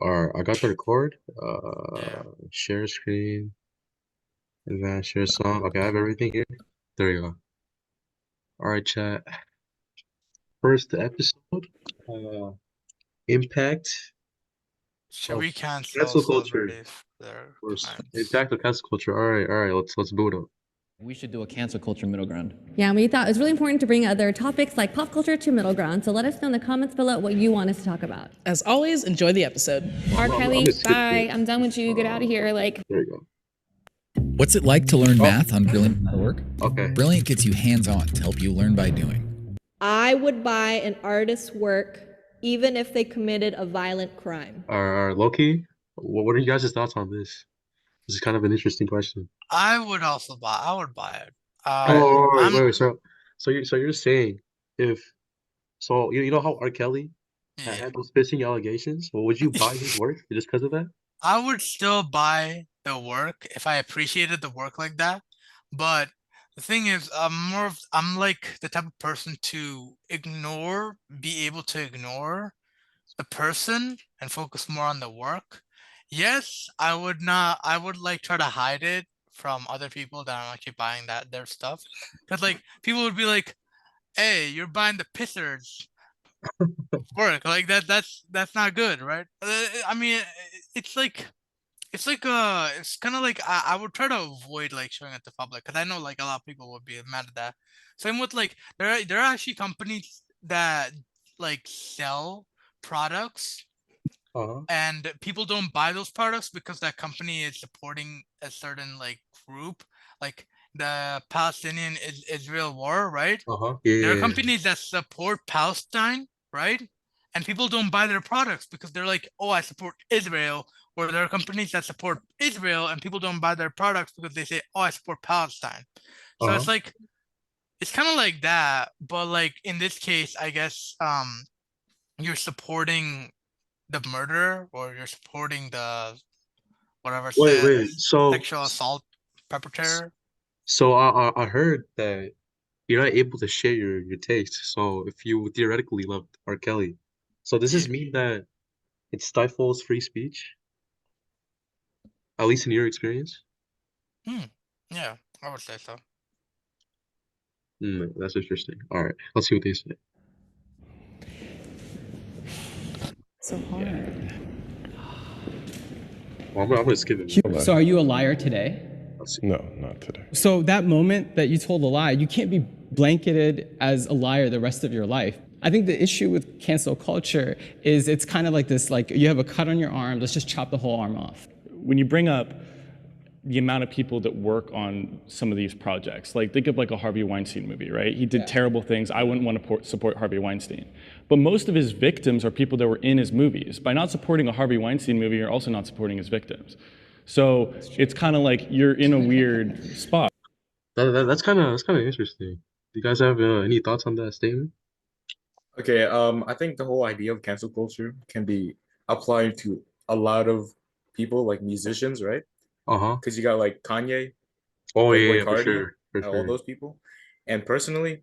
All right, I got the record. Yeah. Share screen, advanced share song. Okay, I have everything here. There you go. All right, chat. First episode. Uh, impact Should of we cancel cancel culture. celebrities for their First, crimes? impact of cancel culture. All right. Let's boot up. We should do a cancel culture middle ground. Yeah, we thought it was really important to bring other topics like pop culture to middle ground. So let us know in the comments below what you want us to talk about. As always, enjoy the episode. R. I'm Kelly, gonna skip bye. this. I'm done with you. Get out of here. Like, There you go. What's it like to learn Oh, math on Brilliant.org? okay. Brilliant gets you hands-on to help you learn by doing. I would buy an artist's work even if they committed a violent crime. All right, Loki. What are you guys' thoughts on this? This is kind of an interesting question. I would buy it. Wait, I'm wait. So you're saying if you know how R. Kelly yeah. had those phishing allegations? Well, would you buy his work just because of that? I would still buy the work if I appreciated the work like that. But the thing is, I'm like the type of person to be able to ignore the person and focus more on the work. Yes, I would not. I would like try to hide it from other people that I'm actually buying their stuff, because like people would be like, "Hey, you're buying the pissers work like that. That's not good, right?" I mean, it's like it's kind of like I would try to avoid like showing it to public because I know like a lot of people would be mad at that. Same with like there are actually companies that like sell products Uh-huh. and people don't buy those products because that company is supporting a certain like group, like the Palestinian Israel war, right? Uh-huh. There are Yeah. companies that support Palestine, right? And people don't buy their products because they're like, oh, I support Israel. Or there are companies that support Israel and people don't buy their products because they say, oh, I support Palestine. So Uh-huh. it's kind of like that, but like in this case, I guess you're supporting the murderer or you're supporting the whatever Wait. sexual assault perpetrator. So I heard that you're not able to share your taste. So if you theoretically loved R. Kelly, so does Yeah. this mean that it stifles free speech, at least in your experience? Hmm. Yeah, I would say so. That's interesting. All right, let's see what they say. So hard. Well, I'm gonna skip it. So are you a liar today? Let's see. No, not today. So that moment that you told a lie, you can't be blanketed as a liar the rest of your life. I think the issue with cancel culture is it's kind of like this, like you have a cut on your arm, let's just chop the whole arm off. When you bring up the amount of people that work on some of these projects, like think of like a Harvey Weinstein movie, right? He did terrible things. I wouldn't want to support Harvey Weinstein. But most of his victims are people that were in his movies. By not supporting a Harvey Weinstein movie, you're also not supporting his victims. So it's kind of like you're in a weird spot. That's kind of interesting. Do you guys have any thoughts on that statement? Okay, I think the whole idea of cancel culture can be applied to a lot of people, like musicians, right? Uh-huh. Because you got like Kanye, Oh Playboy yeah, for Cardi, sure, for all sure. those people. And personally,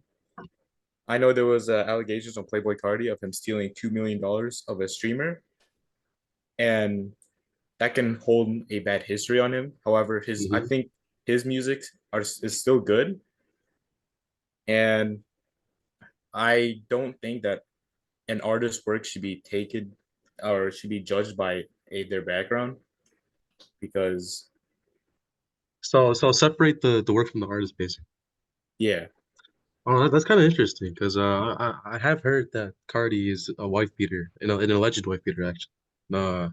I know there was allegations on Playboy Cardi of him stealing $2 million of a streamer, and that can hold a bad history on him. However, I Hmm. think his music is still good, and I don't think that an artist's work should be taken or should be judged by their background because So separate the work from the artist, basically. yeah, Oh, that's kind of interesting because I have heard that Cardi is a wife beater, an alleged wife beater actually. Uh,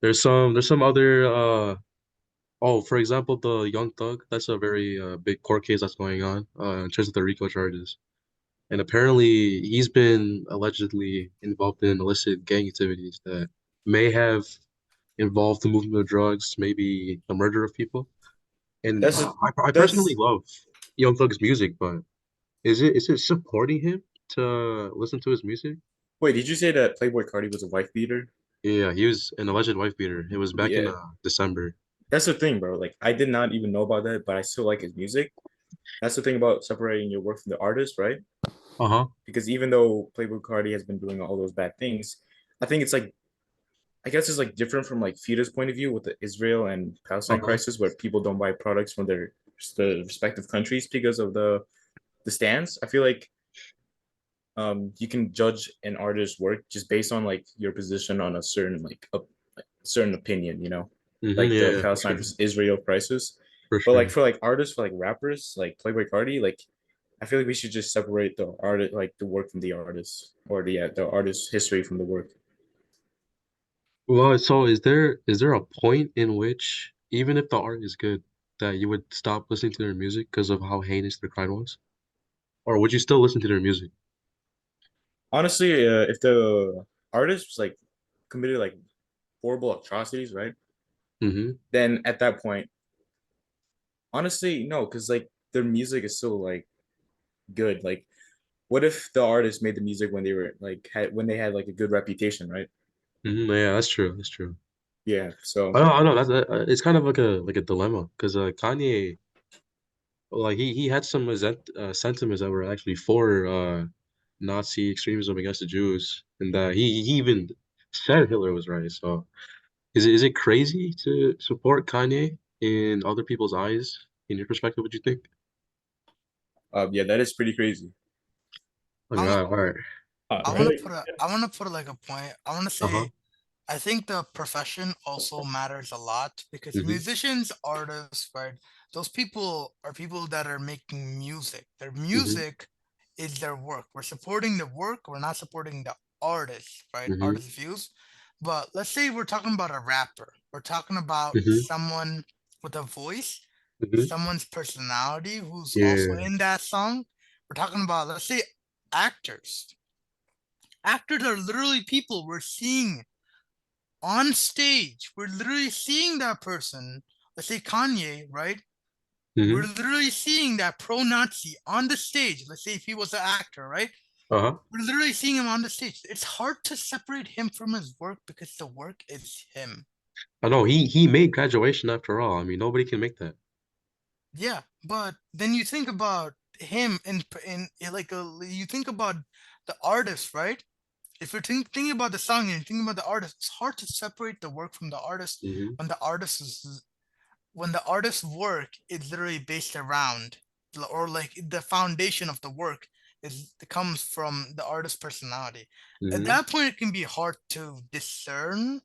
there's some other oh, for example, the Young Thug. That's a very big court case that's going on in terms of the RICO charges. And apparently, he's been allegedly involved in illicit gang activities that may have involved the movement of drugs, maybe the murder of people. And that's a, I personally that's love Young Thug's music, but is it supporting him to listen to his music? wait, did you say that Playboy Cardi was a wife beater? Yeah, he was an alleged wife beater. It was back in Yeah, December. that's the thing, bro. Like I did not even know about that, but I still like his music. That's the thing about separating your work from the artist, right? Uh-huh. Because even though Playboy Cardi has been doing all those bad things, I think it's like I guess it's like different from like FIDA's point of view with the Israel and Palestine Uh-huh. crisis, where people don't buy products from the respective countries because of the stands. I feel like you can judge an artist's work just based on like your position on a certain like a certain opinion, you know, like the Yeah, for Palestine sure. versus Israel crisis. For But like sure. for like artists, for like rappers, like Playboi Carti, like I feel like we should just separate the art, like the work from the artist, or the artist's history from the work. Well, so is there a point in which even if the art is good, that you would stop listening to their music because of how heinous their crime was? Or would you still listen to their music? Honestly, if the artist was like committed like horrible atrocities, right? Mm-hmm. Then at that point, honestly, no, because like their music is still like good. Like, what if the artist made the music when they were like when they had like a good reputation, right? Mm-hmm. Yeah, that's true. That's true. Yeah. So I know that's it's kind of like a dilemma because Kanye, like he had some sentiments that were actually for Nazi extremism against the Jews, and he even said Hitler was right. So is it crazy to support Kanye in other people's eyes? In your perspective, what do you think? yeah, that is pretty crazy. Oh I, God, all right. I want Really? to put a I want to put like a point. I want to Uh-huh. say I think the profession also matters a lot because Mm-hmm. musicians, artists, right? Those people are people that are making music. Their Mm-hmm. music is their work. We're supporting the work. We're not supporting the artist, right? Mm-hmm. Artist views. But let's say we're talking about a rapper. We're talking about Mm-hmm. someone with a voice, Mm-hmm. someone's personality who's also Yeah. in that song. We're talking about, let's say, actors. Actors are literally people we're seeing on stage. We're literally seeing that person. Let's say Kanye, right? We're Mm-hmm. literally seeing that pro-Nazi on the stage. Let's say if he was an actor, right? Uh-huh. We're literally seeing him on the stage. It's hard to separate him from his work because the work is him. I know he made graduation after all. I mean, nobody can make that. Yeah, but then you think about him in like you think about the artist, right? If you're thinking about the song and you're thinking about the artist, it's hard to separate the work from the artist Mm-hmm. when the artist is when the artist's work is literally based around or like the foundation of the work is comes from the artist's personality. At Mm-hmm. that point, it can be hard to discern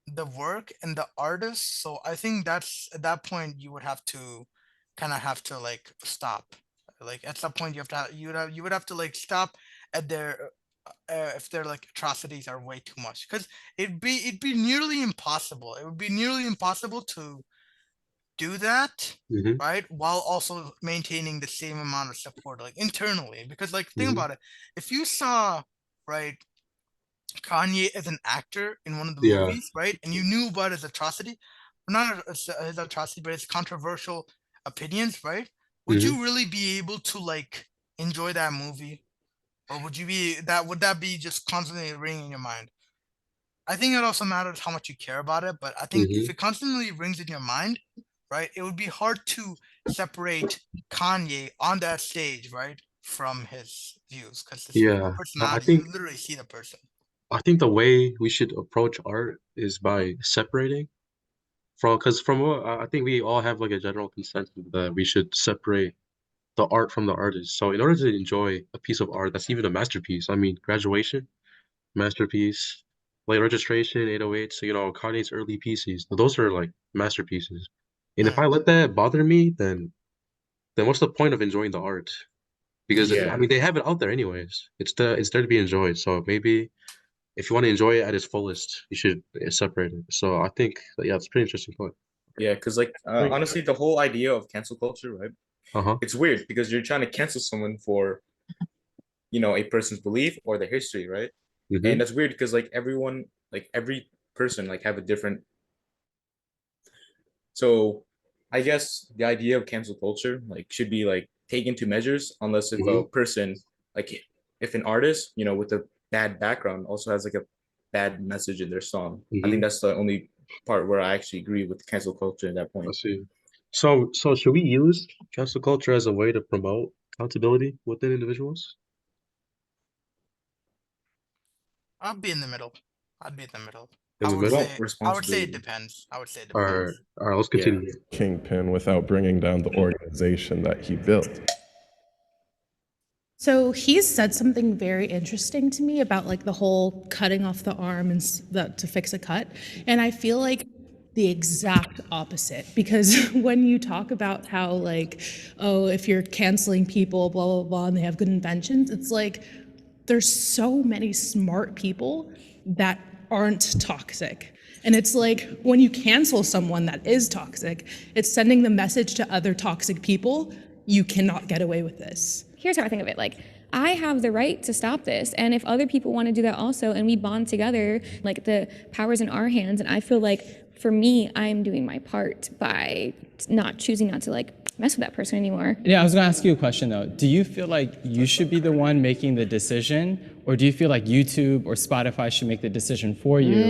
the work and the artist. So I think that's at that point you would have to kind of have to like stop. Like at some point you would have to like stop at their if their like atrocities are way too much because it'd be nearly impossible. It would be nearly impossible to do that, Mm-hmm. right? While also maintaining the same amount of support, like internally. Because, like, think Mm-hmm. about it. If you saw, right, Kanye as an actor in one of the Yeah. movies, right, and you knew about his atrocity, not his atrocity, but his controversial opinions, right? Would Mm-hmm. you really be able to like enjoy that movie, or would you be that? Would that be just constantly ringing in your mind? I think it also matters how much you care about it, but I think if Mm-hmm. it constantly rings in your mind, right, it would be hard to separate Kanye on that stage, right, from his views because his Yeah. I personality, you think literally see the person. I think the way we should approach art is by separating from what I think we all have like a general consensus that we should separate the art from the artist. So in order to enjoy a piece of art that's even a masterpiece, I mean, Graduation, masterpiece, Late Registration, 808, so Kanye's early pieces, those are like masterpieces. And if Mm, I let that bother me, then what's the point of enjoying the art? Because I Yeah, mean, they have it out there anyways. It's there to be enjoyed. So maybe if you want to enjoy it at its fullest, you should separate it. So I think yeah, it's a pretty interesting point. yeah, because like honestly, the whole idea of cancel culture, right? Uh-huh. It's weird because you're trying to cancel someone for a person's belief or their history, right? And Mm-hmm. that's weird because like everyone, like every person, like have a different. So I guess the idea of cancel culture like should be like taken to measures unless if Mm-hmm. a person like if an artist with a bad background also has like a bad message in their song. I think Mm-hmm. that's the only part where I actually agree with cancel culture at that I point. see. So should we use cancel culture as a way to promote accountability within individuals? I'd be in the middle. I'd be in the middle. In the I would middle? say it Responsibility. depends. I would say it All depends. right, let's Yeah. continue. Kingpin without bringing down the organization that he built. So he's said something very interesting to me about like the whole cutting off the arm and to fix a cut. And I feel like the exact opposite, because when you talk about how like, oh, if you're canceling people, blah, blah, blah, and they have good inventions, it's like there's so many smart people that aren't toxic. And it's like when you cancel someone that is toxic, it's sending the message to other toxic people, you cannot get away with this. Here's how I think of it. Like, I have the right to stop this. And if other people want to do that also, and we bond together, like the power's in our hands. And I feel like for me, I'm doing my part by not choosing not to like mess with that person anymore. Yeah, I was gonna ask you a question though. Do you feel like you should be the one making the decision, or do you feel like YouTube or Spotify should make the decision for you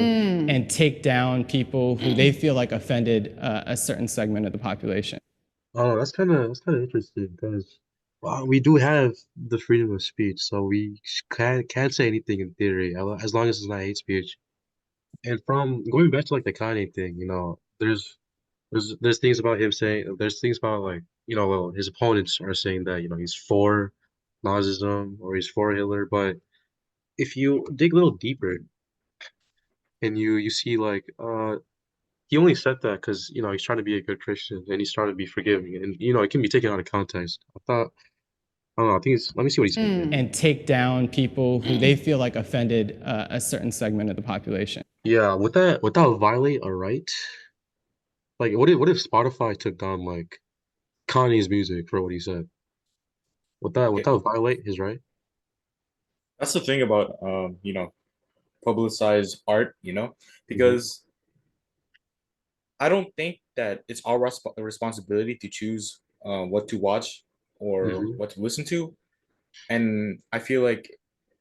and take down people who they feel like offended a certain segment of the population? Oh, that's kind of interesting because we do have the freedom of speech, so we can't say anything in theory as long as it's not hate speech. And from going back to like the Kanye thing, there's things about him saying there's things about like well, his opponents are saying that he's for Nazism or he's for Hitler, but if you dig a little deeper and you see like he only said that because he's trying to be a good Christian and he's trying to be forgiving, and it can be taken out of context. I don't know. I think it's. Let me see what he said. And take down people who they feel like offended a certain segment of the population. Yeah, would that violate a right? Like, what if Spotify took down like Kanye's music for what he said? Would that violate his right? That's the thing about publicized art, because I don't think that it's our responsibility to choose what to watch or what to listen to. And I feel like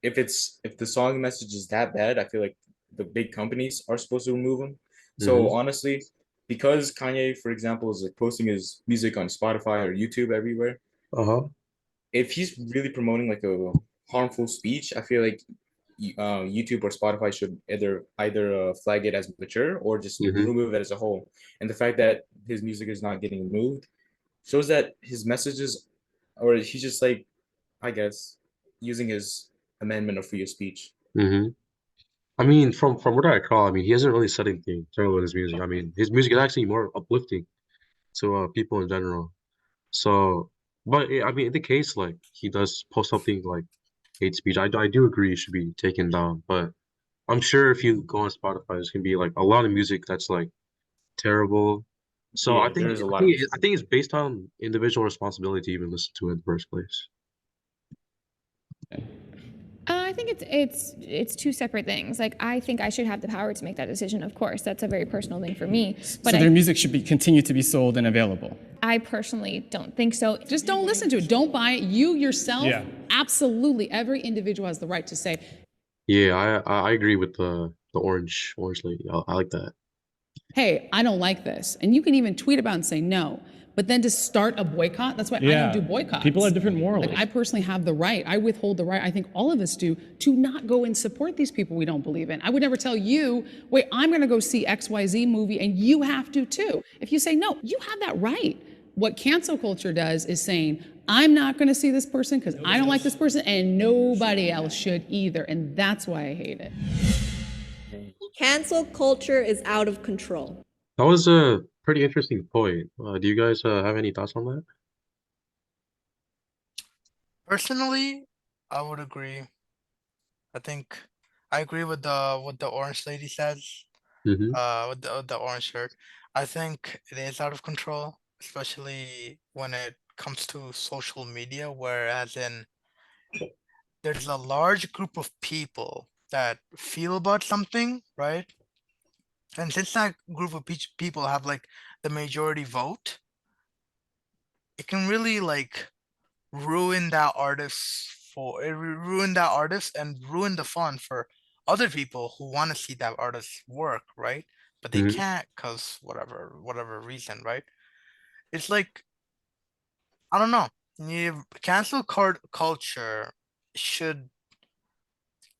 if the song message is that bad, I feel like the big companies are supposed to remove them. So honestly, because Kanye, for example, is like posting his music on Spotify or YouTube everywhere, if he's really promoting like a harmful speech, I feel like YouTube or Spotify should either flag it as mature or just remove it as a whole. And the fact that his music is not getting removed shows that his messages, or he's just like, I guess, using his amendment of free speech. I mean, from what I recall, I mean, he hasn't really said anything terrible in his music. I mean, his music is actually more uplifting to people in general. So, but I mean, in the case like he does post something like hate speech, I do agree it should be taken down. But I'm sure if you go on Spotify, there's gonna be like a lot of music that's like terrible. So Yeah, I think there's a I lot think, of it- I think it's based on individual responsibility to even listen to it in the first place. I think it's two separate things. Like, I think I should have the power to make that decision. Of course, that's a very personal thing for me. But So their music should continue to be sold and available. I personally don't think so. Just don't listen to it. Don't buy it. You yourself, Yeah. absolutely, every individual has the right to say, Yeah, I agree with the orange lady. I like that. hey, I don't like this. And you can even tweet about it and say no. But then to start a boycott, that's why I don't do boycotts. People have different morals. Like, I personally have the right, I withhold the right, I think all of us do, to not go and support these people we don't believe in. I would never tell you, wait, I'm gonna go see XYZ movie and you have to too. If you say no, you have that right. What cancel culture does is saying, I'm not gonna see this person because I don't like this person and nobody else should either. And that's why I hate it. Cancel culture is out of control. That was a pretty interesting point. Do you guys have any thoughts on that? Personally, I would agree. I think I agree with the orange lady says. With the orange shirt. I think it is out of control, especially when it comes to social media, whereas in there's a large group of people that feel about something, right? And since that group of people have like the majority vote, it can really like ruin that ruin that artist and ruin the fun for other people who want to see that artist's work, right? But they can't because whatever reason, right? It's like, I don't know. Cancel culture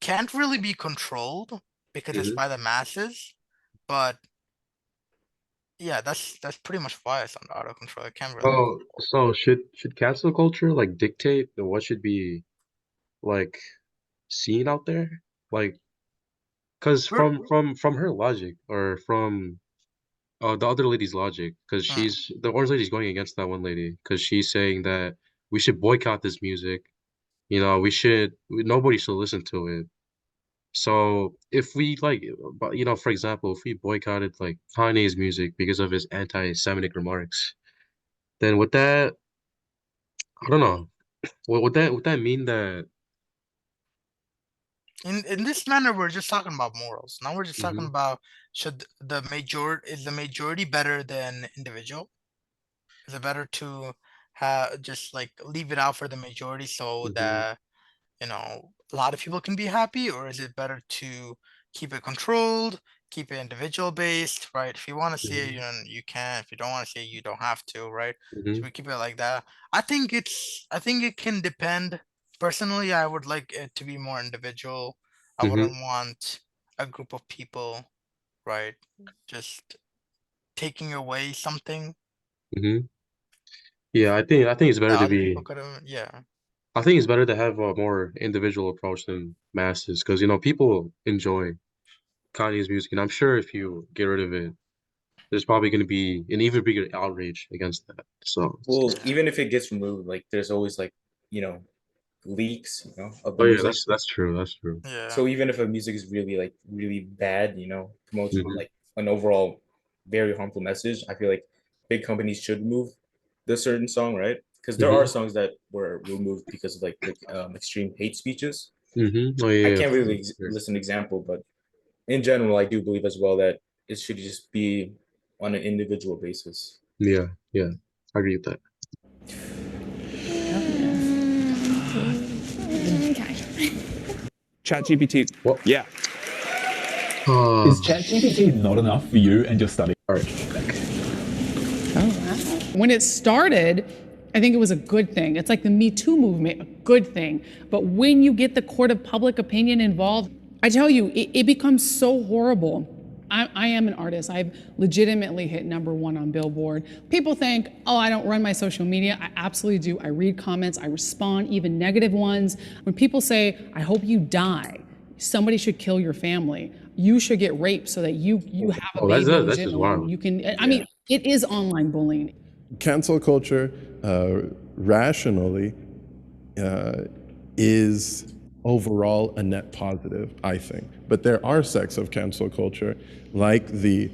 can't really be controlled because it's by the masses. But yeah, that's pretty much why it's under out of control. I can't really. So should cancel culture like dictate what should be like seen out there? Like, cause We're- from her logic or from the other lady's logic, because Hmm. the orange lady's going against that one lady because she's saying that we should boycott this music. You know, nobody should listen to it. So if we like, but you know, for example, if we boycotted like Kanye's music because of his anti-Semitic remarks, then would that, I don't know, would that mean that? In this manner, we're just talking about morals. Now we're just talking Mhm, about is the majority better than individual? Is it better to have just like leave it out for the majority so mhm, that a lot of people can be happy, or is it better to keep it controlled, keep it individual based, right? If you want to see it, mhm, you can. If you don't want to see it, you don't have to, right? So mhm, we keep it like that. I think it can depend. Personally, I would like it to be more individual. I mhm, wouldn't want a group of people, right? Just taking away something mhm. Yeah, I think it's better that to other people be. could have. Yeah. I think it's better to have a more individual approach than masses, because you know people enjoy Kanye's music, and I'm sure if you get rid of it, there's probably going to be an even bigger outrage against that. So, Well, even if it gets removed, like there's always like, you know, leaks, of the oh yeah, music. that's true. That's true. Yeah. So even if a music is really like really bad, promotes Hmm. like an overall very harmful message, I feel like big companies should remove the certain song, right? Because there are Hmm. songs that were removed because of like the extreme hate speeches. Oh yeah, I yeah, can't for really sure. list an example, but in general, I do believe as well that it should just be on an individual basis. Yeah, yeah, I agree with that. Okay. ChatGPT. Well, Yeah. Is ChatGPT not enough for you and your study? all right. When it started, I think it was a good thing. It's like the Me Too movement, a good thing. But when you get the court of public opinion involved, I tell you, it becomes so horrible. I am an artist. I've legitimately hit #1 on Billboard. People think, oh, I don't run my social media. I absolutely do. I read comments, I respond, even negative ones. When people say, I hope you die, somebody should kill your family. You should get raped so that you have a Oh, that's baby that's just legitimately. wild. You can, I mean, it is online bullying. Cancel culture, rationally, is overall a net positive, I think. But there are sects of cancel culture, like the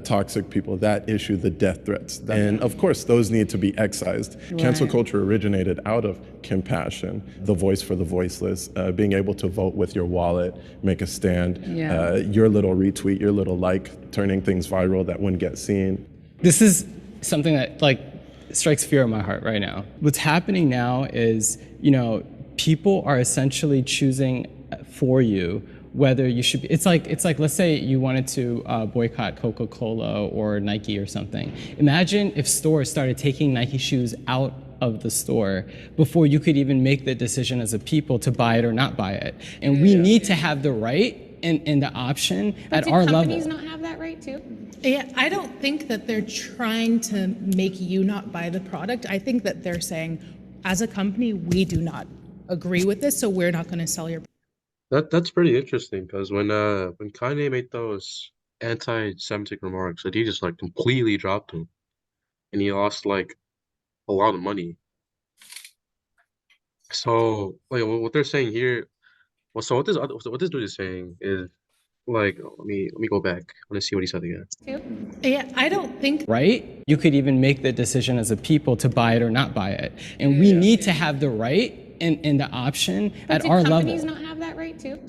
toxic people that issue the death threats. And of course, those need to be excised. Cancel Right. culture originated out of compassion, the voice for the voiceless, being able to vote with your wallet, make a stand, Yeah. your little retweet, your little like, turning things viral that wouldn't get seen. This is something that like strikes fear in my heart right now. What's happening now is, people are essentially choosing for you whether you should be, it's like let's say you wanted to boycott Coca-Cola or Nike or something. Imagine if stores started taking Nike shoes out of the store before you could even make the decision as a people to buy it or not buy it. And we need to have the right and the option at our Do level. companies not have that right too? Yeah, I don't think that they're trying to make you not buy the product. I think that they're saying, as a company, we do not agree with this, so we're not going to sell your. That's pretty interesting because when Kanye made those anti-Semitic remarks, like he just like completely dropped them, and he lost like a lot of money. So like what they're saying here, well, so what this dude is saying is like let me go back. I want to see what he said again. Yeah, I don't think. Right? You could even make the decision as a people to buy it or not buy it. And we need to have the right and the option at Do our companies level. not have that right too?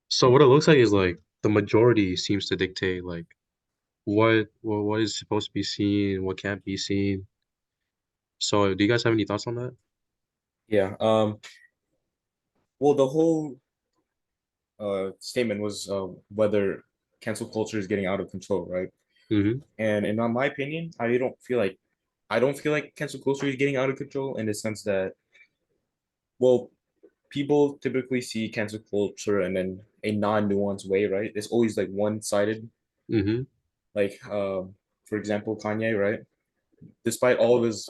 So what it looks like is like the majority seems to dictate like what is supposed to be seen, what can't be seen. So do you guys have any thoughts on that? Yeah. Well, the whole statement was whether cancel culture is getting out of control, right? Mm-hmm. And in my opinion, I don't feel like cancel culture is getting out of control in the sense that, well, people typically see cancel culture in a non-nuanced way, right? It's always like one-sided Mm-hmm. Like, for example, Kanye, right? Despite all of his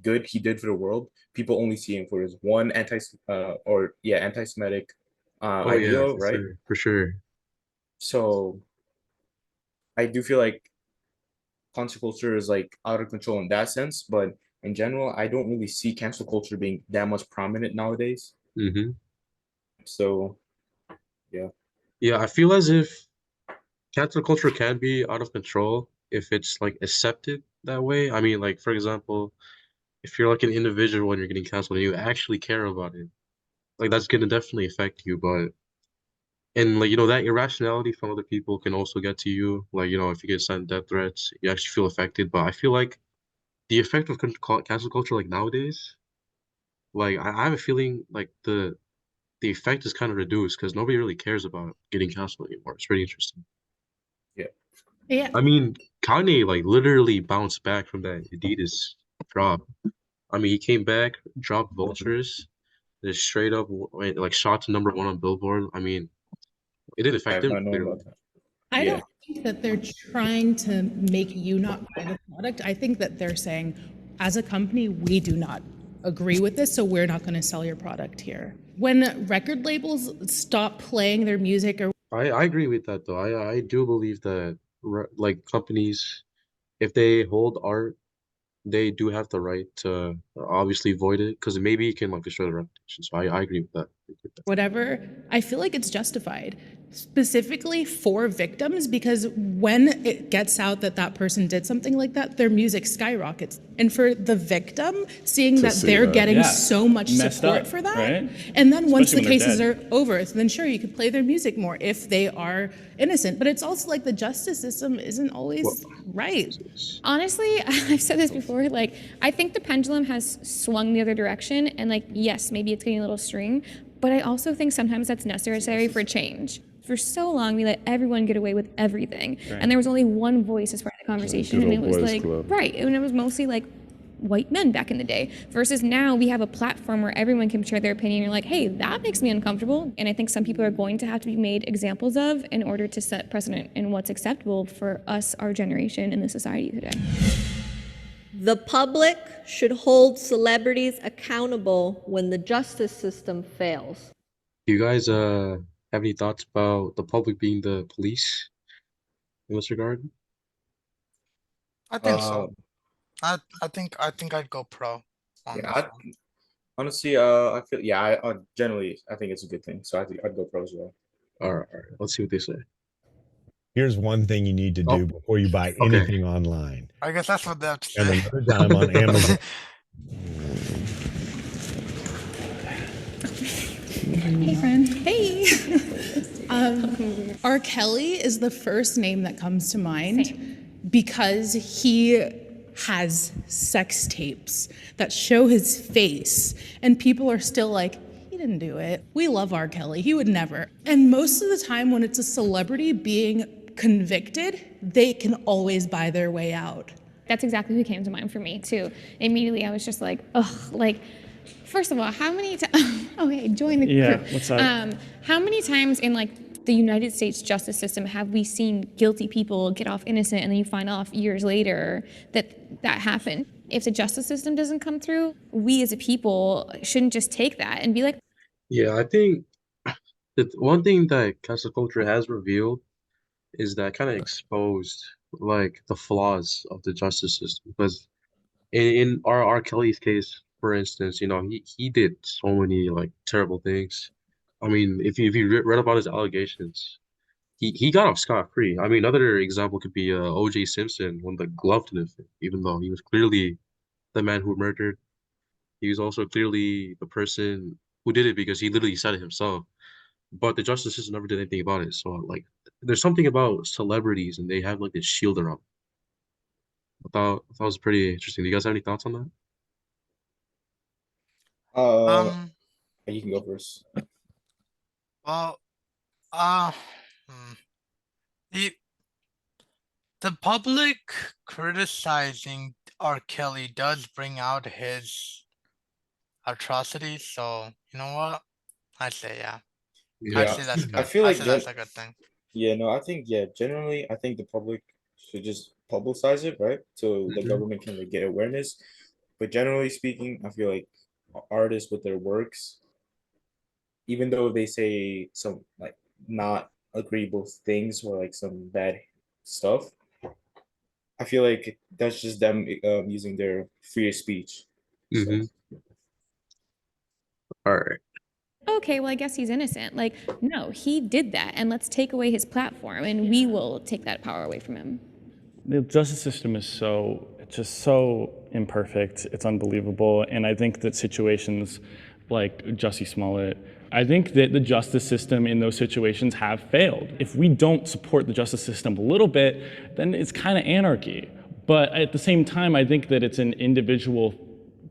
good he did for the world, people only see him for his one anti-Semitic Oh yeah, ideal, for right? sure, for sure. So I do feel like cancel culture is like out of control in that sense, but in general, I don't really see cancel culture being that much prominent nowadays. Mm-hmm. So yeah. Yeah, I feel as if cancel culture can be out of control if it's like accepted that way. I mean, like for example, if you're like an individual and you're getting canceled and you actually care about it, like that's gonna definitely affect you. But and like that irrationality from other people can also get to you. Like if you get sent death threats, you actually feel affected. But I feel like the effect of cancel culture like nowadays, like I have a feeling like the effect is kind of reduced because nobody really cares about getting canceled anymore. It's pretty interesting. Yeah. Yeah. I mean, Kanye like literally bounced back from that Adidas drop. I mean, he came back, dropped Vultures, just straight up like shot to #1 on Billboard. I mean, it didn't I affect have him not known clearly. about that. I Yeah. don't think that they're trying to make you not buy the product. I think that they're saying, as a company, we do not agree with this, so we're not going to sell your product here. When record labels stop playing their music or I agree with that though. I do believe that like companies, if they hold art, they do have the right to obviously void it because maybe it can like destroy the reputation. So I agree with that. whatever, I feel like it's justified, specifically for victims, because when it gets out that that person did something like that, their music skyrockets. And for the victim, seeing that see they're that. getting Yeah. so much Messed support up, for that, right? and then once the Especially when they're cases dead. are over, then sure, you could play their music more if they are innocent. But it's also like the justice system isn't always right. Honestly, I've said this before, like, I think the pendulum has swung the other direction, and like, yes, maybe it's getting a little string, but I also think sometimes that's necessary for change. For so long, we let everyone get away with everything, and there was only one voice as part of the conversation, Good and old it was boys like, club. right, and it was mostly like white men back in the day, versus now we have a platform where everyone can share their opinion. You're like, hey, that makes me uncomfortable, and I think some people are going to have to be made examples of in order to set precedent in what's acceptable for us, our generation, in the society today. The public should hold celebrities accountable when the justice system fails. Do you guys have any thoughts about the public being the police in this regard? I think Uh, so. I think I'd go pro on yeah. this one. Honestly, I feel I generally I think it's a good thing. So I think I'd go pro as well. All right. Let's see what they say. Here's one thing you need to do Oh, before you buy okay. anything online. I guess that's what they have to Spend say. another dime on Amazon. Hey, friend. Hey. R. Kelly is the first name that comes to mind because he has sex tapes that show his face, and people are still like, he didn't do it. We love R. Kelly. He would never. And most of the time, when it's a celebrity being convicted, they can always buy their way out. That's exactly who came to mind for me too. Immediately, I was just like, ugh, like, first of all, how many times? Oh, hey, join the Yeah, crew. what's up? How many times in like the United States justice system have we seen guilty people get off innocent, and then you find off years later that happened? If the justice system doesn't come through, we as a people shouldn't just take that and be like, Yeah, I think the one thing that cancel culture has revealed is that kind of exposed like the flaws of the justice system. Because in R. Kelly's case, for instance, he did so many like terrible things. I mean, if you read about his allegations, he got off scot-free. I mean, another example could be O.J. Simpson when the glove didn't fit, even though he was clearly the man who murdered. He was also clearly the person who did it because he literally said it himself. But the justice system never did anything about it. So like, there's something about celebrities and they have like this shield around. I thought it was pretty interesting. Do you guys have any thoughts on that? You can go first. Well, the public criticizing R. Kelly does bring out his atrocities, so you know what? I'd say yeah. I'd say that's I good. feel I'd like say that's a good thing. Yeah, no, I think generally I think the public should just publicize it, right? So the Mhm. government can like, get awareness. But generally speaking, I feel like artists with their works, even though they say some like not agreeable things or like some bad stuff, I feel like that's just them using their free speech. So Mm-hmm. All right. Okay, well, I guess he's innocent. Like, no, he did that, and let's take away his platform, and we will take that power away from him. The justice system is it's just so imperfect. It's unbelievable. And I think that situations like Jussie Smollett, I think that the justice system in those situations have failed. If we don't support the justice system a little bit, then it's kind of anarchy. But at the same time, I think that it's an individual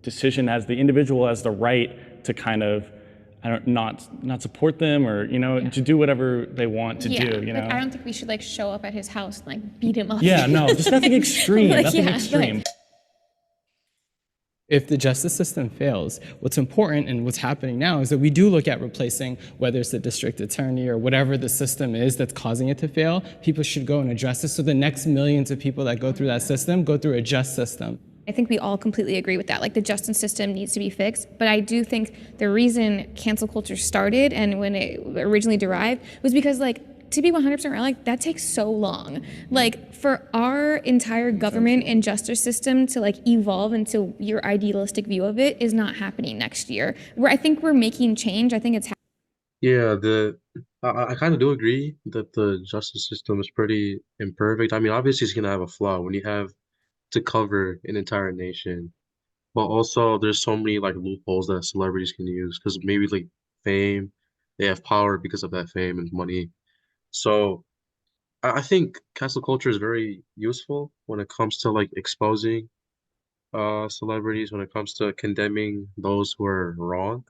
decision, as the individual has the right to kind of not support them, or to do whatever they want to do. Like, I don't think we should like show up at his house and like beat him up. Yeah, no, just nothing extreme. Like, nothing yeah, extreme. If the justice system fails, what's important and what's happening now is that we do look at replacing, whether it's the district attorney or whatever the system is that's causing it to fail. People should go and address this so the next millions of people that go through that system go through a just system. I think we all completely agree with that. Like, the justice system needs to be fixed. But I do think the reason cancel culture started and when it originally derived was because, like, to be 100% right, like, that takes so long. Like, for our entire government and justice system to like evolve into your idealistic view of it is not happening next year. I think we're making change. I think it's Yeah, I kind of do agree that the justice system is pretty imperfect. I mean, obviously it's gonna have a flaw when you have to cover an entire nation, but also there's so many like loopholes that celebrities can use because maybe like fame, they have power because of that fame and money. So I think cancel culture is very useful when it comes to like exposing celebrities, when it comes to condemning those who are wrong.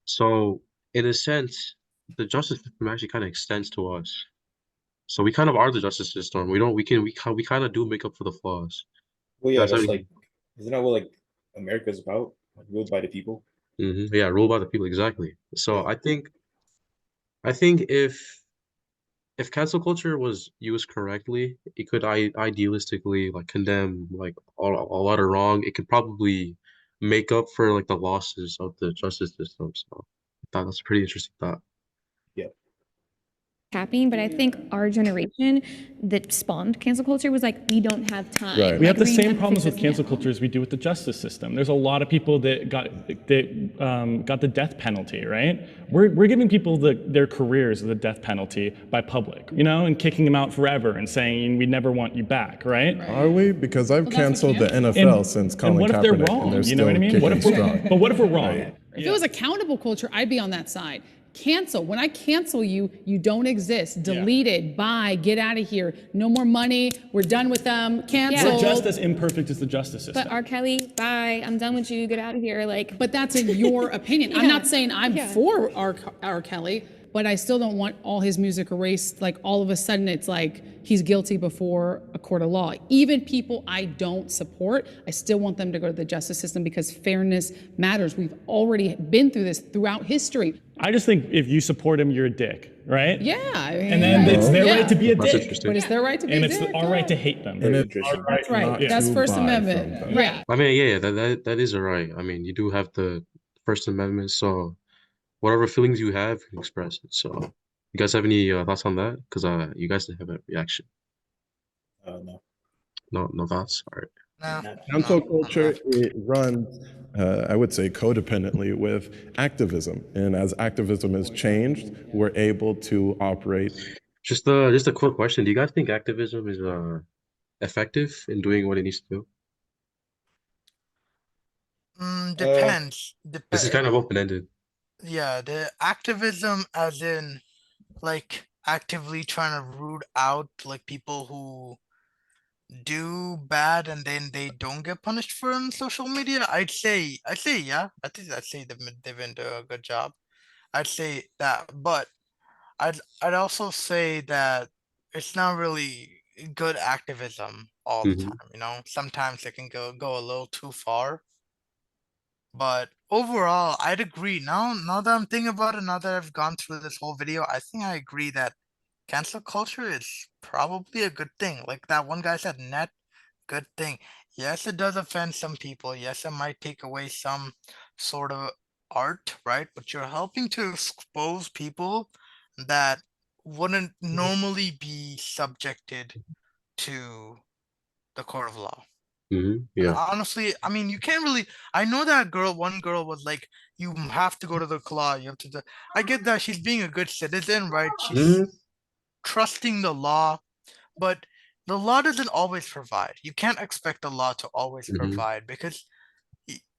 So in a sense, the justice system actually kind of extends to us. So we kind of are the justice system. We don't we kind of do make up for the flaws. well, yeah, That's how that's like, isn't that what like America's about? Like ruled by the people. Yeah, ruled by the people exactly. So Yeah. I think if cancel culture was used correctly, it could idealistically like condemn like a lot of wrong. It could probably make up for like the losses of the justice system. So I thought that's a pretty interesting thought. Yeah. happening, but I think our generation that spawned cancel culture was like, we don't have time. Right. We have the Like, same have to problems fix with this cancel now. culture as we do with the justice system. There's a lot of people that got the death penalty, right? We're giving people their careers the death penalty by public, and kicking them out forever and saying we never want you back, right? Are we? Because I've that's what canceled the cancel- NFL since Colin And what if they're Kaepernick, wrong? and they're You know what I still mean? What kicking if strong. but what if we're wrong? If it was accountable culture, I'd be on that side. Cancel. When I cancel you, you don't exist. Deleted. Bye. Get out of here. No more money. We're done with them. Cancel. We're just as imperfect as the justice system. But R. Kelly, bye. I'm done with you. Get out of here. Like, But that's in your opinion. I'm Yeah. not saying I'm Yeah. for R. Kelly, but I still don't want all his music erased. Like all of a sudden, it's like he's guilty before a court of law. Even people I don't support, I still want them to go to the justice system because fairness matters. We've already been through this throughout history. I just think if you support him, you're a dick, right? Yeah. I mean, And then it's their yeah. right to be a That's dick. interesting. But it's their right to be And a it's dick, our right to hate them. And Very it's interesting. our right That's right. not That's to First buy Amendment. from them. Yeah. I mean, yeah, that is a right. I mean, you do have the First Amendment, so whatever feelings you have, you can express it. So, you guys have any thoughts on that? Because you guys didn't have a reaction. No. No thoughts. All right. No, Cancel no, culture, it runs, I would say, codependently with activism. And as activism has changed, we're able to operate. Just a quick question. Do you guys think activism is effective in doing what it needs to do? Depends. This is kind of open-ended. Yeah, the activism as in like actively trying to root out like people who do bad and then they don't get punished for it on social media. I'd say yeah. I'd say they've been doing a good job. I'd say that, but I'd also say that it's not really good activism all the Mhm. time, Sometimes it can go a little too far. But overall, I'd agree. Now that I'm thinking about it, now that I've gone through this whole video, I think I agree that cancel culture is probably a good thing. Like that one guy said, net good thing. Yes, it does offend some people. Yes, it might take away some sort of art, right? But you're helping to expose people that wouldn't normally be subjected to the court of law. And Yeah. honestly, I mean, you can't really. I know that one girl was like, you have to go to the law. You have to. I get that she's being a good citizen, right? She's trusting the law, but the law doesn't always provide. You can't expect the law to always provide because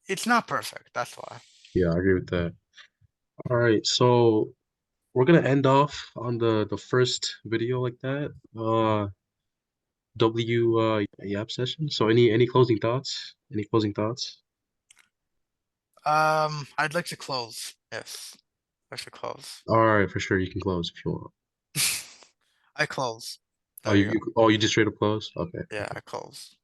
it's not perfect. That's why. Yeah, I agree with that. All right, so we're gonna end off on the first video like that. Yap session. So any closing thoughts? Any closing thoughts? I'd like to close. Yes, I should close. All right, for sure. You can close if you want. I close. Oh, There you go. you just straight up close? Okay. Yeah, I close.